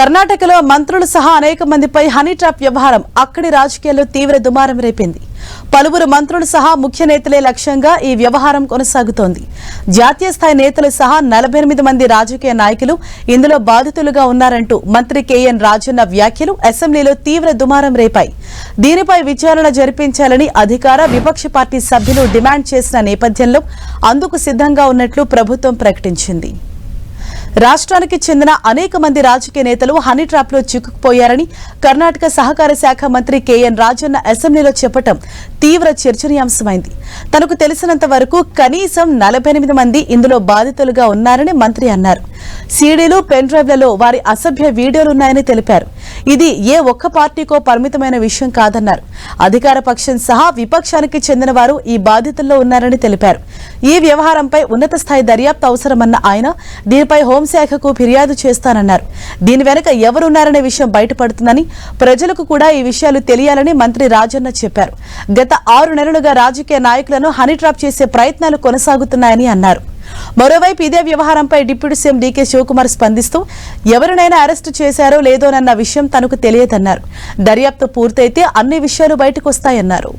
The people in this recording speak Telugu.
కర్ణాటకలో మంత్రులు సహా అనేక మందిపై హనీ ట్రాప్ వ్యవహారం అక్కడి రాజకీయాల్లో తీవ్ర దుమారం రేపింది. పలువురు మంత్రులు సహా ముఖ్య నేతలే లక్ష్యంగా ఈ వ్యవహారం కొనసాగుతోంది. జాతీయ స్థాయి నేతలు సహా 48 మంది రాజకీయ నాయకులు ఇందులో బాధితులుగా ఉన్నారంటూ మంత్రి కేఎన్ రాజన్న వ్యాఖ్యలు అసెంబ్లీలో తీవ్ర దుమారం రేపాయి. దీనిపై విచారణ జరిపించాలని అధికార విపక్ష పార్టీ సభ్యులు డిమాండ్ చేసిన నేపథ్యంలో అందుకు సిద్ధంగా ఉన్నట్లు ప్రభుత్వం ప్రకటించింది. రాష్ట్రానికి చెందిన అనేక మంది రాజకీయ నేతలు హనీ ట్రాప్ లో చిక్కుకుపోయారని కర్ణాటక సహకార శాఖ మంత్రి కేఎన్ రాజన్న అసెంబ్లీలో చెప్పడం తీవ్ర చర్చనీయాంశమైంది. తనకు తెలిసినంత వరకు కనీసం 48 మంది ఇందులో బాధితులుగా ఉన్నారని మంత్రి అన్నారు. సీడీలు పెన్ డ్రైవ్లలో వారి అసభ్య వీడియోలున్నాయని తెలిపారు. ఇది ఏ ఒక్క పార్టీకో పరిమితమైన విషయం కాదన్నారు. అధికార పక్షం సహా విపక్షానికి చెందిన వారు ఈ బాధితుల్లో ఉన్నారని తెలిపారు. ఈ వ్యవహారంపై ఉన్నత స్థాయి దర్యాప్తు అవసరమన్న ఆయన దీనిపై హోంశాఖకు ఫిర్యాదు చేస్తానన్నారు. దీని వెనుక ఎవరున్నారనే విషయం బయటపడుతుందని, ప్రజలకు కూడా ఈ విషయాలు తెలియాలని మంత్రి రాజన్న చెప్పారు. గత 6 నెలలుగా రాజకీయ నాయకులను హనీ ట్రాప్ చేసే ప్రయత్నాలు కొనసాగుతున్నాయని అన్నారు. మరోవైపు ఇదే వ్యవహారంపై డిప్యూటీ సీఎం డీకే శివకుమార్ స్పందిస్తూ ఎవరినైనా అరెస్టు చేశారో లేదోనన్న విషయం తనకు తెలియదన్నారు. దర్యాప్తు పూర్తయితే అన్ని విషయాలు బయటకొస్తాయన్నారు.